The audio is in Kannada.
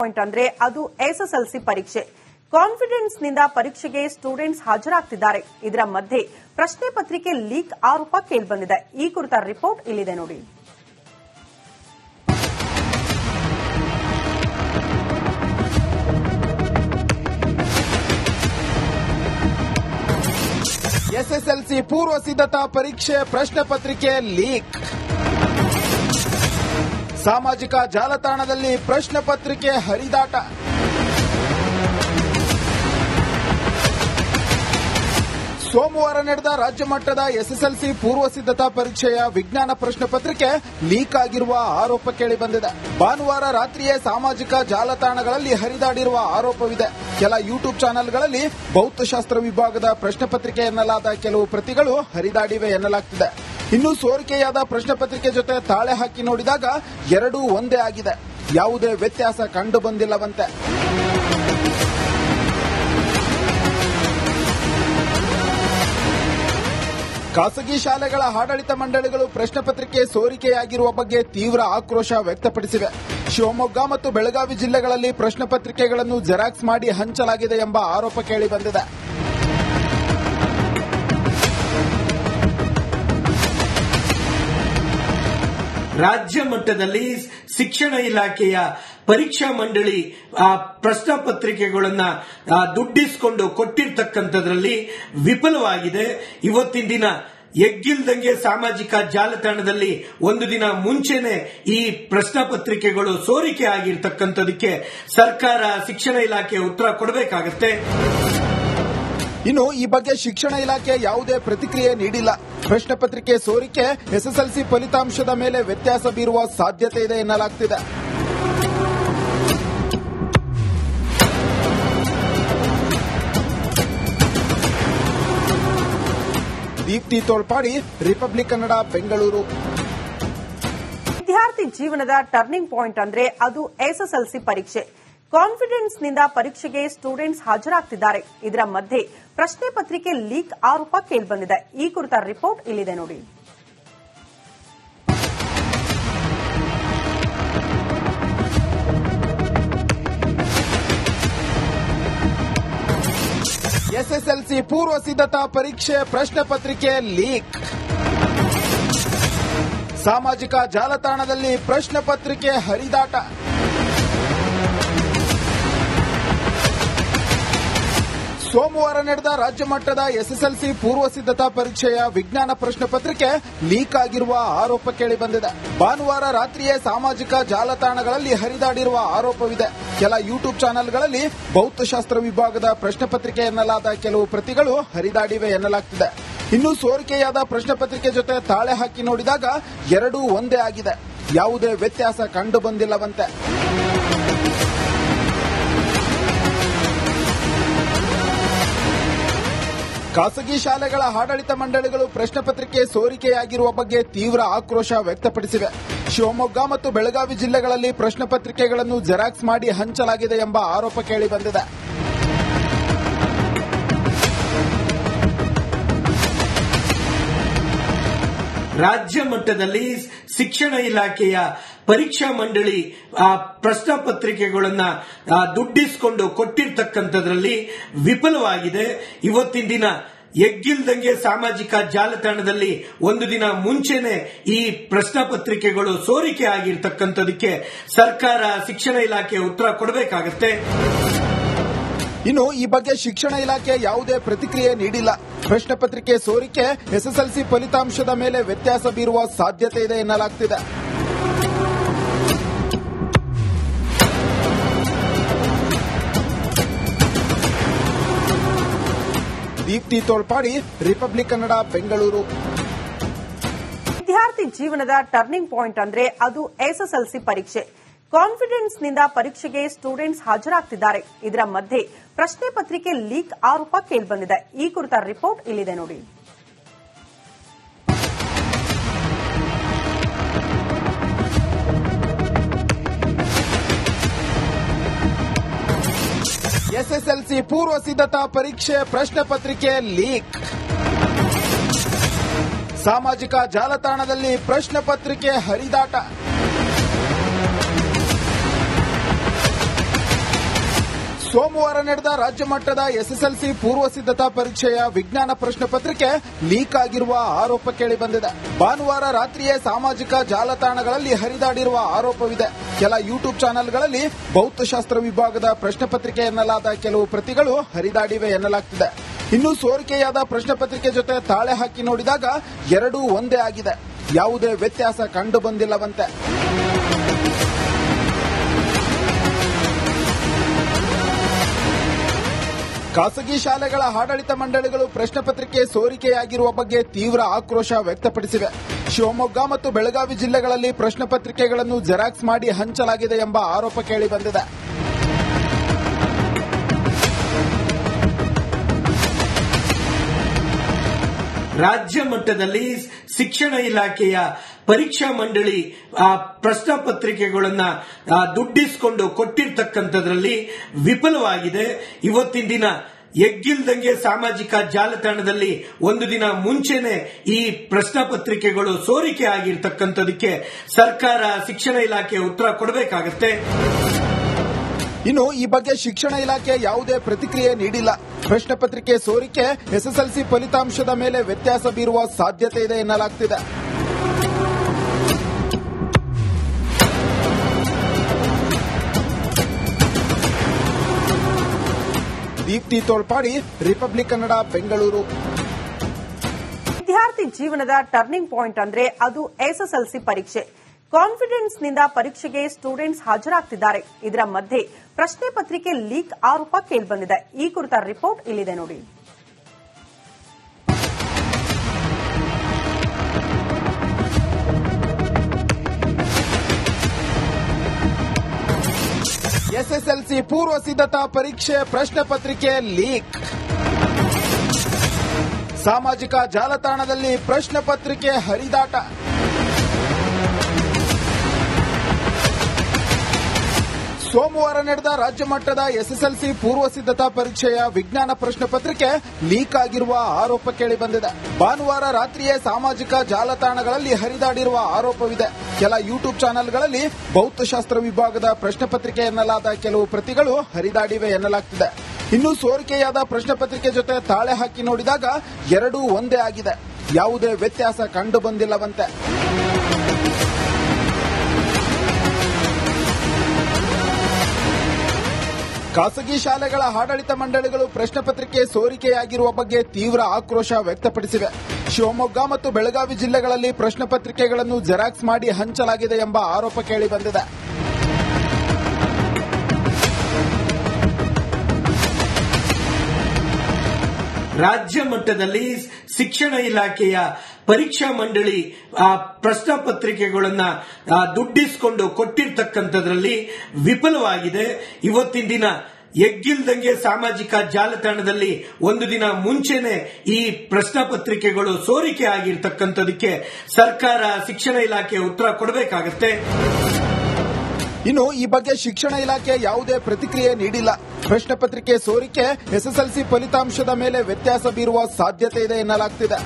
ಪಾಯಿಂಟ್ ಅಂದ್ರೆ ಅದು ಎಸ್ಎಸ್ಎಲ್ಸಿ ಪರೀಕ್ಷೆ. ಕಾನ್ಫಿಡೆನ್ಸ್ ನಿಂದ ಪರೀಕ್ಷೆಗೆ ಸ್ಟೂಡೆಂಟ್ಸ್ ಹಾಜರಾಗ್ತಿದ್ದಾರೆ. ಇದರ ಮಧ್ಯೆ ಪ್ರಶ್ನೆ ಪತ್ರಿಕೆ ಲೀಕ್ ಆರೋಪ ಕೇಳಿಬಂದಿದೆ. ಈ ಕುರಿತ ರಿಪೋರ್ಟ್ ಇಲ್ಲಿದೆ ನೋಡಿ. ಎಸ್ಎಸ್ಎಲ್ಸಿ ಪೂರ್ವ ಸಿದ್ಧತಾ ಪರೀಕ್ಷೆ ಪ್ರಶ್ನೆ ಪತ್ರಿಕೆ ಲೀಕ್. ಸಾಮಾಜಿಕ ಜಾಲತಾಣದಲ್ಲಿ ಪ್ರಶ್ನೆ ಪತ್ರಿಕೆ ಹರಿದಾಟ. ಸೋಮವಾರ ನಡೆದ ರಾಜ್ಯ ಮಟ್ಟದ ಎಸ್ಎಸ್ಎಲ್ಸಿ ಪೂರ್ವ ಸಿದ್ಧತಾ ಪರೀಕ್ಷೆಯ ವಿಜ್ಞಾನ ಪ್ರಶ್ನೆ ಪತ್ರಿಕೆ ಲೀಕ್ ಆಗಿರುವ ಆರೋಪ ಕೇಳಿಬಂದಿದೆ. ಭಾನುವಾರ ರಾತ್ರಿಯೇ ಸಾಮಾಜಿಕ ಜಾಲತಾಣಗಳಲ್ಲಿ ಹರಿದಾಡಿರುವ ಆರೋಪವಿದೆ. ಕೆಲ ಯೂಟ್ಯೂಬ್ ಚಾನೆಲ್ಗಳಲ್ಲಿ ಭೌತಶಾಸ್ತ್ರ ವಿಭಾಗದ ಪ್ರಶ್ನೆ ಪತ್ರಿಕೆ ಎನ್ನಲಾದ ಕೆಲವು ಪ್ರತಿಗಳು ಹರಿದಾಡಿವೆ ಎನ್ನಲಾಗ್ತಿದೆ. ಇನ್ನು ಸೋರಿಕೆಯಾದ ಪ್ರಶ್ನೆ ಪತ್ರಿಕೆ ಜೊತೆ ತಾಳೆ ಹಾಕಿ ನೋಡಿದಾಗ ಎರಡೂ ಒಂದೇ ಆಗಿದೆ. ಯಾವುದೇ ವ್ಯತ್ಯಾಸ ಕಂಡು ಬಂದಿಲ್ಲವಂತೆ. ಖಾಸಗಿ ಶಾಲೆಗಳ ಆಡಳಿತ ಮಂಡಳಿಗಳು ಪ್ರಶ್ನೆ ಪತ್ರಿಕೆ ಸೋರಿಕೆಯಾಗಿರುವ ಬಗ್ಗೆ ತೀವ್ರ ಆಕ್ರೋಶ ವ್ಯಕ್ತಪಡಿಸಿವೆ. ಶಿವಮೊಗ್ಗ ಮತ್ತು ಬೆಳಗಾವಿ ಜಿಲ್ಲೆಗಳಲ್ಲಿ ಪ್ರಶ್ನೆ ಪತ್ರಿಕೆಗಳನ್ನು ಜೆರಾಕ್ಸ್ ಮಾಡಿ ಹಂಚಲಾಗಿದೆ ಎಂಬ ಆರೋಪ ಕೇಳಿಬಂದಿದೆ. ರಾಜ್ಯ ಮಟ್ಟದಲ್ಲಿ ಶಿಕ್ಷಣ ಇಲಾಖೆಯ ಪರೀಕ್ಷಾ ಮಂಡಳಿ ಪ್ರಶ್ನೆ ಪತ್ರಿಕೆಗಳನ್ನ ದುಡ್ಡಿಸಿಕೊಂಡು ಕೊಟ್ಟಿರ್ತಕ್ಕಂಥದ್ರಲ್ಲಿ ವಿಫಲವಾಗಿದೆ. ಇವತ್ತಿನ ದಿನ ಎಗ್ಗಿಲ್ದಂಗೆ ಸಾಮಾಜಿಕ ಜಾಲತಾಣದಲ್ಲಿ ಒಂದು ದಿನ ಮುಂಚೆನೆ ಈ ಪ್ರಶ್ನೆ ಪತ್ರಿಕೆಗಳು ಸೋರಿಕೆ ಆಗಿರ್ತಕ್ಕಂಥದಕ್ಕೆ ಸರ್ಕಾರ ಶಿಕ್ಷಣ ಇಲಾಖೆ ಉತ್ತರ ಕೊಡಬೇಕಾಗತ್ತೆ. ಇನ್ನು ಈ ಬಗ್ಗೆ ಶಿಕ್ಷಣ ಇಲಾಖೆ ಯಾವುದೇ ಪ್ರತಿಕ್ರಿಯೆ ನೀಡಿಲ್ಲ. ಪ್ರಶ್ನೆ ಪತ್ರಿಕೆ ಸೋರಿಕೆ ಎಸ್ಎಸ್ಎಲ್ಸಿ ಫಲಿತಾಂಶದ ಮೇಲೆ ವ್ಯತ್ಯಾಸ ಬೀರುವ ಸಾಧ್ಯತೆ ಇದೆ ಎನ್ನಲಾಗ್ತಿದೆ. ದೀಪ್ತಿ ತೋಳ್ಪಾಡಿ, ರಿಪಬ್ಲಿಕ್ ಕನ್ನಡ, ಬೆಂಗಳೂರು. ವಿದ್ಯಾರ್ಥಿ ಜೀವನದ ಟರ್ನಿಂಗ್ ಪಾಯಿಂಟ್ ಅಂದ್ರೆ ಅದು ಎಸ್ಎಸ್ಎಲ್ಸಿ ಪರೀಕ್ಷೆ. ಕಾನ್ಫಿಡೆನ್ಸ್ ನಿಂದ ಪರೀಕ್ಷೆಗೆ ಸ್ಟೂಡೆಂಟ್ಸ್ ಹಾಜರಾಗ್ತಿದ್ದಾರೆ. ಇದರ ಮಧ್ಯೆ ಪ್ರಶ್ನೆ ಪತ್ರಿಕೆ ಲೀಕ್ ಆರೋಪ ಕೇಳಿಬಂದಿದೆ. ಈ ಕುರಿತ ರಿಪೋರ್ಟ್ ಇಲ್ಲಿದೆ ನೋಡಿ. ಎಸ್ಎಸ್ಎಲ್ಸಿ ಪೂರ್ವ ಸಿದ್ಧತಾ ಪರೀಕ್ಷೆ ಪ್ರಶ್ನೆ ಪತ್ರಿಕೆ ಲೀಕ್. ಸಾಮಾಜಿಕ ಜಾಲತಾಣದಲ್ಲಿ ಪ್ರಶ್ನೆ ಪತ್ರಿಕೆ ಹರಿದಾಟ. ಸೋಮವಾರ ನಡೆದ ರಾಜ್ಯ ಮಟ್ಟದ ಎಸ್ಎಸ್ಎಲ್ಸಿ ಪೂರ್ವ ಸಿದ್ಧತಾ ಪರೀಕ್ಷೆಯ ವಿಜ್ಞಾನ ಪ್ರಶ್ನೆ ಪತ್ರಿಕೆ ಲೀಕ್ ಆಗಿರುವ ಆರೋಪ ಕೇಳಿಬಂದಿದೆ. ಭಾನುವಾರ ರಾತ್ರಿಯೇ ಸಾಮಾಜಿಕ ಜಾಲತಾಣಗಳಲ್ಲಿ ಹರಿದಾಡಿರುವ ಆರೋಪವಿದೆ. ಕೆಲ ಯೂಟ್ಯೂಬ್ ಚಾನೆಲ್ಗಳಲ್ಲಿ ಭೌತಶಾಸ್ತ್ರ ವಿಭಾಗದ ಪ್ರಶ್ನೆ ಪತ್ರಿಕೆ ಎನ್ನಲಾದ ಕೆಲವು ಪ್ರತಿಗಳು ಹರಿದಾಡಿವೆ ಎನ್ನಲಾಗ್ತಿದೆ. ಇನ್ನು ಸೋರಿಕೆಯಾದ ಪ್ರಶ್ನೆ ಪತ್ರಿಕೆ ಜೊತೆ ತಾಳೆ ಹಾಕಿ ನೋಡಿದಾಗ ಎರಡೂ ಒಂದೇ ಆಗಿದೆ. ಯಾವುದೇ ವ್ಯತ್ಯಾಸ ಕಂಡು ಬಂದಿಲ್ಲವಂತೆ. ಖಾಸಗಿ ಶಾಲೆಗಳ ಆಡಳಿತ ಮಂಡಳಿಗಳು ಪ್ರಶ್ನೆ ಪತ್ರಿಕೆ ಸೋರಿಕೆಯಾಗಿರುವ ಬಗ್ಗೆ ತೀವ್ರ ಆಕ್ರೋಶ ವ್ಯಕ್ತಪಡಿಸಿವೆ. ಶಿವಮೊಗ್ಗ ಮತ್ತು ಬೆಳಗಾವಿ ಜಿಲ್ಲೆಗಳಲ್ಲಿ ಪ್ರಶ್ನೆ ಪತ್ರಿಕೆಗಳನ್ನು ಜೆರಾಕ್ಸ್ ಮಾಡಿ ಹಂಚಲಾಗಿದೆ ಎಂಬ ಆರೋಪ ಕೇಳಿಬಂದಿದೆ. ರಾಜ್ಯ ಮಟ್ಟದಲ್ಲಿ ಶಿಕ್ಷಣ ಇಲಾಖೆಯ ಪರೀಕ್ಷಾ ಮಂಡಳಿ ಪ್ರಶ್ನೆ ಪತ್ರಿಕೆಗಳನ್ನ ದುಡ್ಡಿಸಿಕೊಂಡು ಕೊಟ್ಟಿರ್ತಕ್ಕಂಥದ್ರಲ್ಲಿ ವಿಫಲವಾಗಿದೆ. ಇವತ್ತಿನ ದಿನ ಎಗ್ಗಿಲ್ದಂಗೆ ಸಾಮಾಜಿಕ ಜಾಲತಾಣದಲ್ಲಿ ಒಂದು ದಿನ ಮುಂಚೆನೆ ಈ ಪ್ರಶ್ನೆ ಪತ್ರಿಕೆಗಳು ಸೋರಿಕೆ ಆಗಿರ್ತಕ್ಕಂಥದಕ್ಕೆ ಸರ್ಕಾರ ಶಿಕ್ಷಣ ಇಲಾಖೆ ಉತ್ತರ ಕೊಡಬೇಕಾಗತ್ತೆ. ಇನ್ನು ಈ ಬಗ್ಗೆ ಶಿಕ್ಷಣ ಇಲಾಖೆ ಯಾವುದೇ ಪ್ರತಿಕ್ರಿಯೆ ನೀಡಿಲ್ಲ. ಪ್ರಶ್ನೆ ಪತ್ರಿಕೆ ಸೋರಿಕೆ ಎಸ್ಎಸ್ಎಲ್ಸಿ ಫಲಿತಾಂಶದ ಮೇಲೆ ವ್ಯತ್ಯಾಸ ಬೀರುವ ಸಾಧ್ಯತೆ ಇದೆ ಎನ್ನಲಾಗ್ತಿದೆ. ದೀಪ್ತಿ ತೋಳ್ಪಾಡಿ, ರಿಪಬ್ಲಿಕ್ ಕನ್ನಡ, ಬೆಂಗಳೂರು. ವಿದ್ಯಾರ್ಥಿ ಜೀವನದ ಟರ್ನಿಂಗ್ ಪಾಯಿಂಟ್ ಅಂದ್ರೆ ಅದು ಎಸ್ಎಸ್ಎಲ್ಸಿ ಪರೀಕ್ಷೆ. ಕಾನ್ಫಿಡೆನ್ಸ್ ನಿಂದ ಪರೀಕ್ಷೆಗೆ ಸ್ಟೂಡೆಂಟ್ಸ್ ಹಾಜರಾಗ್ತಿದ್ದಾರೆ. ಇದರ ಮಧ್ಯೆ ಪ್ರಶ್ನೆ ಪತ್ರಿಕೆ ಲೀಕ್ ಆರೋಪ ಕೇಳಿಬಂದಿದೆ. ಈ ಕುರಿತ ರಿಪೋರ್ಟ್ ಇಲ್ಲಿದೆ ನೋಡಿ. ಎಸ್ಎಸ್ಎಲ್ಸಿ ಪೂರ್ವ ಸಿದ್ಧತಾ ಪರೀಕ್ಷೆ ಪ್ರಶ್ನೆ ಪತ್ರಿಕೆ ಲೀಕ್. ಸಾಮಾಜಿಕ ಜಾಲತಾಣದಲ್ಲಿ ಪ್ರಶ್ನೆ ಪತ್ರಿಕೆ ಹರಿದಾಟ. ಸೋಮವಾರ ನಡೆದ ರಾಜ್ಯ ಮಟ್ಟದ ಎಸ್ಎಸ್ಎಲ್ಸಿ ಪೂರ್ವ ಸಿದ್ಧತಾ ಪರೀಕ್ಷೆಯ ವಿಜ್ಞಾನ ಪ್ರಶ್ನೆ ಪತ್ರಿಕೆ ಲೀಕ್ ಆಗಿರುವ ಆರೋಪ ಕೇಳಿಬಂದಿದೆ. ಭಾನುವಾರ ರಾತ್ರಿಯೇ ಸಾಮಾಜಿಕ ಜಾಲತಾಣಗಳಲ್ಲಿ ಹರಿದಾಡಿರುವ ಆರೋಪವಿದೆ. ಕೆಲ ಯೂಟ್ಯೂಬ್ ಚಾನೆಲ್ಗಳಲ್ಲಿ ಭೌತಶಾಸ್ತ್ರ ವಿಭಾಗದ ಪ್ರಶ್ನೆ ಪತ್ರಿಕೆ ಎನ್ನಲಾದ ಕೆಲವು ಪ್ರತಿಗಳು ಹರಿದಾಡಿವೆ ಎನ್ನಲಾಗ್ತಿದೆ. ಇನ್ನು ಸೋರಿಕೆಯಾದ ಪ್ರಶ್ನೆ ಪತ್ರಿಕೆ ಜೊತೆ ತಾಳೆ ಹಾಕಿ ನೋಡಿದಾಗ ಎರಡೂ ಒಂದೇ ಆಗಿದೆ. ಯಾವುದೇ ವ್ಯತ್ಯಾಸ ಕಂಡು ಬಂದಿಲ್ಲವಂತೆ. ಖಾಸಗಿ ಶಾಲೆಗಳ ಆಡಳಿತ ಮಂಡಳಿಗಳು ಪ್ರಶ್ನೆ ಪತ್ರಿಕೆ ಸೋರಿಕೆಯಾಗಿರುವ ಬಗ್ಗೆ ತೀವ್ರ ಆಕ್ರೋಶ ವ್ಯಕ್ತಪಡಿಸಿವೆ. ಶಿವಮೊಗ್ಗ ಮತ್ತು ಬೆಳಗಾವಿ ಜಿಲ್ಲೆಗಳಲ್ಲಿ ಪ್ರಶ್ನೆ ಪತ್ರಿಕೆಗಳನ್ನು ಜೆರಾಕ್ಸ್ ಮಾಡಿ ಹಂಚಲಾಗಿದೆ ಎಂಬ ಆರೋಪ ಕೇಳಿಬಂದಿದೆ. ರಾಜ್ಯ ಮಟ್ಟದಲ್ಲಿ ಶಿಕ್ಷಣ ಇಲಾಖೆಯ ಪರೀಕ್ಷಾ ಮಂಡಳಿ ಪ್ರಶ್ನೆ ಪತ್ರಿಕೆಗಳನ್ನ ದುಡ್ಡಿಸಿಕೊಂಡು ಕೊಟ್ಟಿರ್ತಕ್ಕಂಥದ್ರಲ್ಲಿ ವಿಫಲವಾಗಿದೆ. ಇವತ್ತಿನ ದಿನ ಎಗ್ಗಿಲ್ದಂಗೆ ಸಾಮಾಜಿಕ ಜಾಲತಾಣದಲ್ಲಿ ಒಂದು ದಿನ ಮುಂಚೆನೆ ಈ ಪ್ರಶ್ನೆ ಪತ್ರಿಕೆಗಳು ಸೋರಿಕೆ ಆಗಿರ್ತಕ್ಕಂಥದಕ್ಕೆ ಸರ್ಕಾರ ಶಿಕ್ಷಣ ಇಲಾಖೆ ಉತ್ತರ ಕೊಡಬೇಕಾಗತ್ತೆ. ಇನ್ನು ಈ ಬಗ್ಗೆ ಶಿಕ್ಷಣ ಇಲಾಖೆ ಯಾವುದೇ ಪ್ರತಿಕ್ರಿಯೆ ನೀಡಿಲ್ಲ. ಪ್ರಶ್ನೆ ಪತ್ರಿಕೆ ಸೋರಿಕೆ ಎಸ್ಎಸ್ಎಲ್ಸಿ ಫಲಿತಾಂಶದ ಮೇಲೆ ವ್ಯತ್ಯಾಸ ಬೀರುವ ಸಾಧ್ಯತೆ ಇದೆ ಎನ್ನಲಾಗ್ತಿದೆ. ದೀಪ್ತಿ ತೋಳ್ಪಾಡಿ, ರಿಪಬ್ಲಿಕ್ ಕನ್ನಡ, ಬೆಂಗಳೂರು. ವಿದ್ಯಾರ್ಥಿ ಜೀವನದ ಟರ್ನಿಂಗ್ ಪಾಯಿಂಟ್ ಅಂದ್ರೆ ಅದು ಎಸ್ಎಸ್ಎಲ್ಸಿ ಪರೀಕ್ಷೆ. ಕಾನ್ಫಿಡೆನ್ಸ್ ನಿಂದ ಪರೀಕ್ಷೆಗೆ ಸ್ಟೂಡೆಂಟ್ಸ್ ಹಾಜರಾಗ್ತಿದ್ದಾರೆ. ಇದರ ಮಧ್ಯೆ ಪ್ರಶ್ನೆ ಪತ್ರಿಕೆ ಲೀಕ್ ಆರೋಪ ಕೇಳಿಬಂದಿದೆ. ಈ ಕುರಿತ ರಿಪೋರ್ಟ್ ಇಲ್ಲಿದೆ ನೋಡಿ. ಎಸ್ಎಸ್ಎಲ್ಸಿ ಪೂರ್ವ ಸಿದ್ಧತಾ ಪರೀಕ್ಷೆ ಪ್ರಶ್ನೆ ಪತ್ರಿಕೆ ಲೀಕ್. ಸಾಮಾಜಿಕ ಜಾಲತಾಣದಲ್ಲಿ ಪ್ರಶ್ನೆ ಪತ್ರಿಕೆ ಹರಿದಾಟ. ಸೋಮವಾರ ನಡೆದ ರಾಜ್ಯ ಮಟ್ಟದ ಎಸ್ಎಸ್ಎಲ್ಸಿ ಪೂರ್ವ ಸಿದ್ಧತಾ ಪರೀಕ್ಷೆಯ ವಿಜ್ಞಾನ ಪ್ರಶ್ನೆ ಪತ್ರಿಕೆ ಲೀಕ್ ಆಗಿರುವ ಆರೋಪ ಕೇಳಿಬಂದಿದೆ. ಭಾನುವಾರ ರಾತ್ರಿಯೇ ಸಾಮಾಜಿಕ ಜಾಲತಾಣಗಳಲ್ಲಿ ಹರಿದಾಡಿರುವ ಆರೋಪವಿದೆ. ಕೆಲ ಯೂಟ್ಯೂಬ್ ಚಾನೆಲ್ಗಳಲ್ಲಿ ಭೌತಶಾಸ್ತ್ರ ವಿಭಾಗದ ಪ್ರಶ್ನೆ ಪತ್ರಿಕೆ ಎನ್ನಲಾದ ಕೆಲವು ಪ್ರತಿಗಳು ಹರಿದಾಡಿವೆ ಎನ್ನಲಾಗ್ತಿದೆ. ಇನ್ನು ಸೋರಿಕೆಯಾದ ಪ್ರಶ್ನೆ ಪತ್ರಿಕೆ ಜೊತೆ ತಾಳೆ ಹಾಕಿ ನೋಡಿದಾಗ ಎರಡೂ ಒಂದೇ ಆಗಿದೆ. ಯಾವುದೇ ವ್ಯತ್ಯಾಸ ಕಂಡು ಬಂದಿಲ್ಲವಂತೆ. ಖಾಸಗಿ ಶಾಲೆಗಳ ಆಡಳಿತ ಮಂಡಳಿಗಳು ಪ್ರಶ್ನೆ ಪತ್ರಿಕೆ ಸೋರಿಕೆಯಾಗಿರುವ ಬಗ್ಗೆ ತೀವ್ರ ಆಕ್ರೋಶ ವ್ಯಕ್ತಪಡಿಸಿವೆ. ಶಿವಮೊಗ್ಗ ಮತ್ತು ಬೆಳಗಾವಿ ಜಿಲ್ಲೆಗಳಲ್ಲಿ ಪ್ರಶ್ನೆ ಪತ್ರಿಕೆಗಳನ್ನು ಜೆರಾಕ್ಸ್ ಮಾಡಿ ಹಂಚಲಾಗಿದೆ ಎಂಬ ಆರೋಪ ಕೇಳಿಬಂದಿದೆ. ರಾಜ್ಯ ಮಟ್ಟದಲ್ಲಿ ಶಿಕ್ಷಣ ಇಲಾಖೆಯ ಪರೀಕ್ಷಾ ಮಂಡಳಿ ಪ್ರಶ್ನೆ ಪತ್ರಿಕೆಗಳನ್ನ ದುಡ್ಡಿಸಿಕೊಂಡು ಕೊಟ್ಟಿರ್ತಕ್ಕಂಥದ್ರಲ್ಲಿ ವಿಫಲವಾಗಿದೆ. ಇವತ್ತಿನ ದಿನ ಎಗ್ಗಿಲ್ದಂಗೆ ಸಾಮಾಜಿಕ ಜಾಲತಾಣದಲ್ಲಿ ಒಂದು ದಿನ ಮುಂಚೆನೆ ಈ ಪ್ರಶ್ನೆ ಪತ್ರಿಕೆಗಳು ಸೋರಿಕೆ ಆಗಿರ್ತಕ್ಕಂಥದಕ್ಕೆ ಸರ್ಕಾರ ಶಿಕ್ಷಣ ಇಲಾಖೆ ಉತ್ತರ ಕೊಡಬೇಕಾಗತ್ತೆ. ಇನ್ನು ಈ ಬಗ್ಗೆ ಶಿಕ್ಷಣ ಇಲಾಖೆ ಯಾವುದೇ ಪ್ರತಿಕ್ರಿಯೆ ನೀಡಿಲ್ಲ. ಪ್ರಶ್ನೆ ಪತ್ರಿಕೆ ಸೋರಿಕೆ ಎಸ್ಎಸ್ಎಲ್ಸಿ ಫಲಿತಾಂಶದ ಮೇಲೆ ವ್ಯತ್ಯಾಸ ಬೀರುವ ಸಾಧ್ಯತೆ ಇದೆ ಎನ್ನಲಾಗ್ತಿದೆ.